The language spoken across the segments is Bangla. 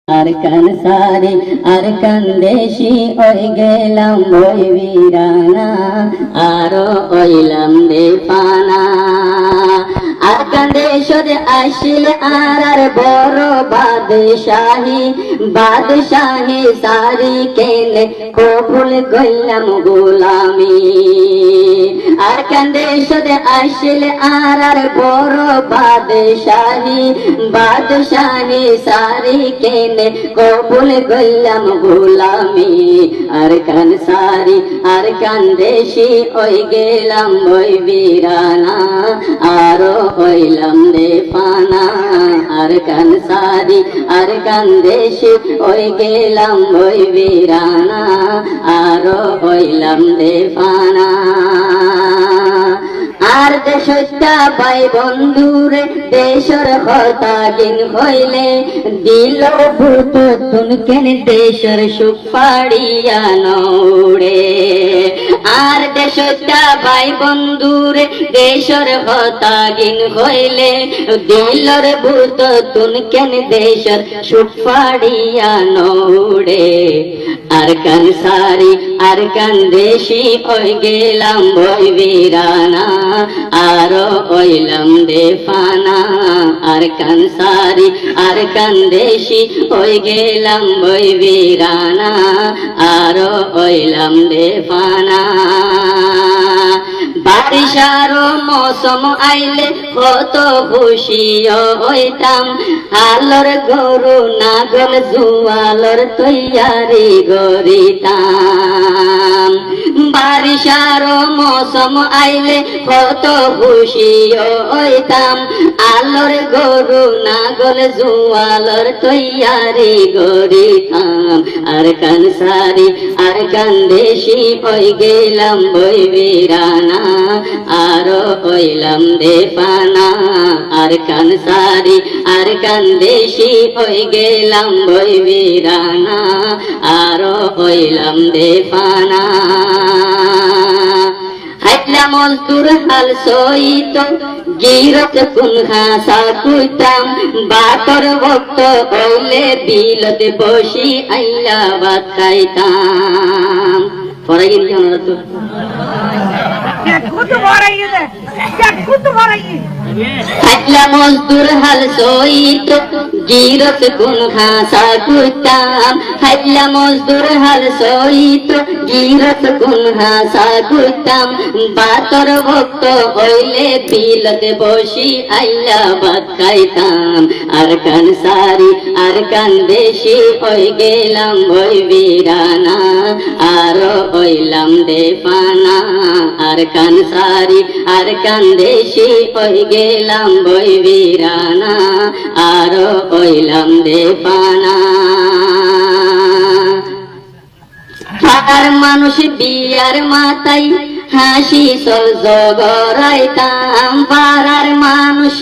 আর কান সারি আর কান দেশি ওই গেলাম ওই বীরানা আরো ওইলাম বেফানা আর কান দেশে আসিলে আর বড় বাদশাহী সারি কেনে কবুল গইলাম গোলামি আর কান দেশে আসিলে আর বড় বাদশাহী সারি কেনে কবুল গইলাম গোলামি আর কান সারি আর কান দেশি ওই গেলাম ওই বীরানা আরো হইলাম বেফানা আর কান সারি আর কান দেশি ওই গেলাম ওই বীরানা আরো হইলাম বেফানা আর দেশটা ভাই বন্ধুরে দেশর কথা গিন হইলে দিল ভূত তুন কেন দেশর সুখ পাড়িয়া নৌড়ে আর দেশটা ভাই বন্ধুরে দেশর কথা গিন হইলে দিলর ভূত তুন কেন দেশর সুখ পাড়িয়া নৌড়ে আর কান সারি আর কান দেশি ওই গেলাম ওই বীরানা আরো ওইলাম বেফানা আর কান সারি আর কান দেশি ওই গেলাম ওই বীরানা আরো ওইলাম বেফানা বারিশার মৌসুম আইলে কত খুশি হইতাম আলোর গরু নাগল জুয়ালর তৈয়ারি গরিতাম বারিশার মৌসুম আইলে কত খুশি হইতাম আলোর গরু নাগল জুয়ালর তৈয়ারি গরিতাম আর কান সারি আর কান দেশি ওই গেলাম ওই বীরানা আরো হইলাম বেফানা আর কান সারি আর কান দেশি ওই গেলাম ওই বীরানা আরো হইলাম বেফানা হাইলা মজদুর হাল সইত গিরত কোন হাসা কুইতাম বাতর ভক্ত হইলে বিলতে বসি আইলা ভাত খাইতাম পরে গিয়ে ওনারা তো হাইলা মজদুর হাল সইত গিরত কোন ঘাসা কুইতাম হাইলা মজদুর হাল সইত গিরত কোন ঘাসা কুইতাম বাতর ভক্ত হইলে বিলতে বসি আইলা ভাত খাইতাম আর কান সারি আর কান দেশি ওই গেলাম ওই বীরানা আরো হইলাম বেফানা আর কান সারি আর কান দেশি ওই গেলাম ওই বীরানা আরো হইলাম বেফানা পাড়ার মানুষ বিয়ার মাথায় হাসি চল জগরাইতাম পাড়ার মানুষ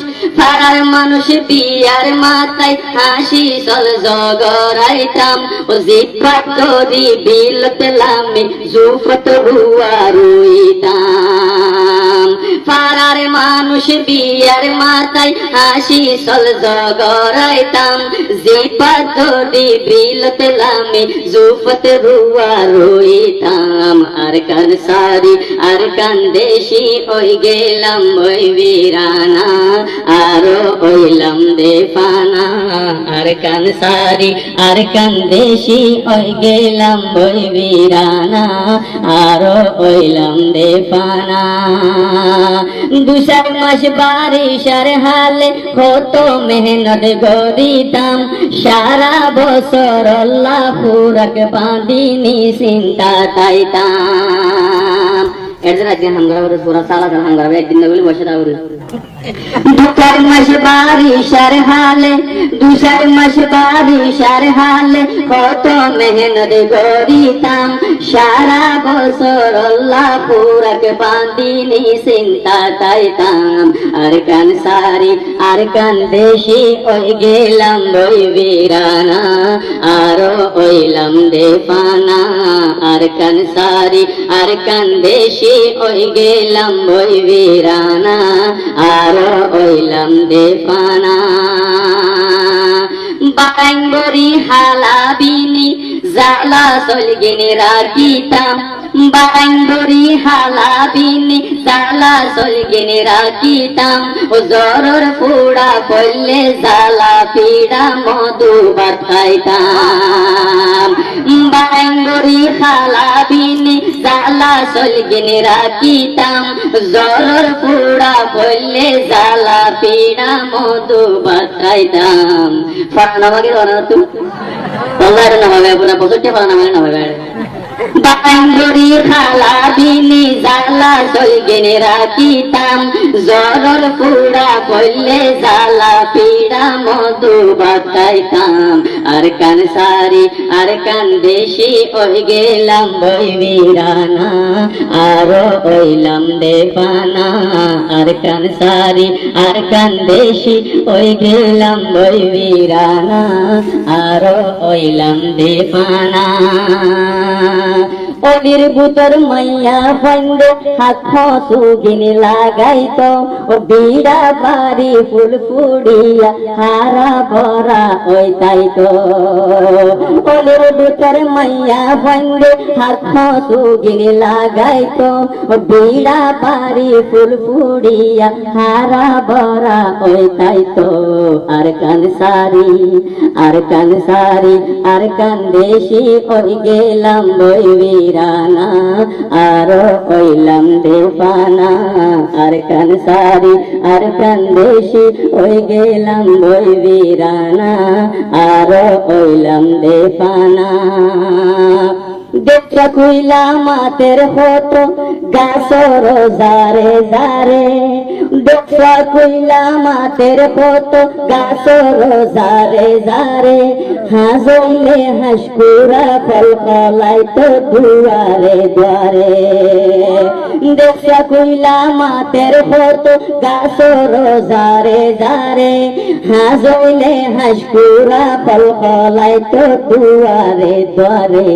বিয়ার মাথায় হাসি চল জগরাইতাম ও জিফাত করি বিলতে লামে জুফত রুয়া রুইতাম পাড়ার মানুষ বিয়ার মাথায় হাসি চল জগরাইতাম জিফাত করি বিলতে লামে জুফত রুয়া রুইতাম আর কান সারি আর কান দেশি ওই গেলাম ওই বীরানা আরো হইলাম বেফানা আর কান সারি আর কান দেশি ওই গেলাম ওই বীরানা আরো হইলাম বেফানা দুসার মাস বারিশার হালে কত মেহনত গরিতাম সারা বছর আল্লাহ পুরাক বাঁধিনি চিন্তা তাইতাম এদের একদিন হামগার পুরা সালা হামগার একদিন বলে বসে থাকবে দুসার মাস বারিশার হালে কত মেহনত গরিতাম সারা বছর আল্লাহ পুরাক বাঁধিনি চিন্তা তাইতাম আর কান সারি আর কান দেশি ওই গেলাম ওই বীরানা আরো হইলাম বেফানা আর কান সারি আর কান দেশি ওই গেলাম ওই বীরানা আরো হইলাম বেফানা বাঙ্গরি হালাবিনি জালা সলগিনি রাখিতাম বাঙ্গরি হালাবিনি জালা সলগিনি রাখিতাম জরর পোড়া বললে জালা পিড়া মধু বাতাইতাম বাঙ্গরি হালাবিনি জালা সলগিনি রাখিতাম জরর পোড়া বললে জালা পিড়া মধু বাতাইতাম ফাড়া নামাকে ধরা তু বলার না হবে পুরা বছরটা ফাড়া নামাকে না হবে বাঙ্গরি হালাবিনি জালা সলগিনি রাখিতাম জরর পোড়া বললে জালা পিড়া মধু বাতাইতাম আর কান সারি আর কান দেশি ওই গেলাম বই বিরানা আর ওইলাম দেবানা আর কান সারি আর কান দেশি ওই গেলাম বই বিরানা আর ওইলাম দেবানা অলির বুতর মাইয়া বন্ধে হাত সুগিনি লাগাইতো ও বিড়া বাড়ি ফুল ফুড়িয়া হারা ভরা ওই তাইতো অলির বুতর মাইয়া বন্ধে হাত সুগিনি লাগাইতো ও বিড়া বাড়ি ফুল ফুড়িয়া হারা ভরা ওই তাইতো আর কান সারি আর কান সারি আর কান দেশি ওই গেলাম বই বিরানা আর ওইলাম দেবানা আর কান সারি আর কান দেশি ওই গেলাম বই বিরানা আর ওইলাম দেবানা দেখা কইলা মাতের হতো গাছর জারে জারে দেখা কইলা মাতের হতো গাছর জারে জারে হাজলে হাসকুরা ফল ফলাইতো দুয়ারে দুয়ারে দেখা কইলা মাতের হতো গাছর জারে জারে হাজলে হাসকুরা ফল ফলাইতো দুয়ারে দুয়ারে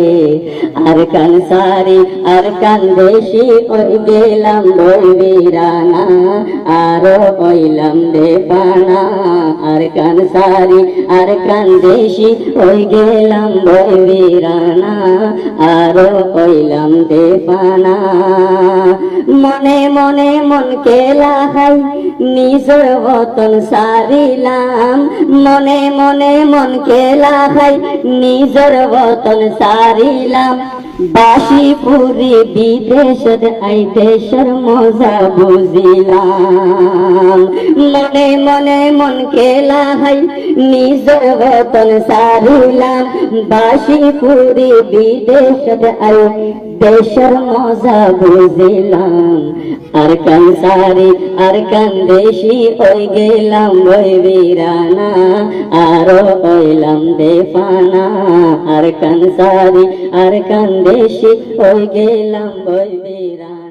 আর কান সারি আর কান দেশি ওই গেলাম বই বিরানা আর ওইলাম দেবানা আর কান সারি আর কান দেশি ওই গেলাম বই বিরানা আর ওইলাম দেবানা মনে মনে মন কেলা হাই নিজের বতন সারিলাম মনে মনে মন কেলা হাই নিজের বতন সারিলাম বাসি পুরি বিদেশত আই দেশের মজা বুঝিলাম মনে মনে মন কেলা হাই নিজের বতন সারিলাম বাসি পুরি বিদেশত আই দেশের মজা বুঝিলাম আর কান সারি আর কান দেশি ওই গেলাম বই বিরানা আর ওইলাম দেবানা আর কান সারি আর কান দেশি ওই গেলাম বই বিরানা।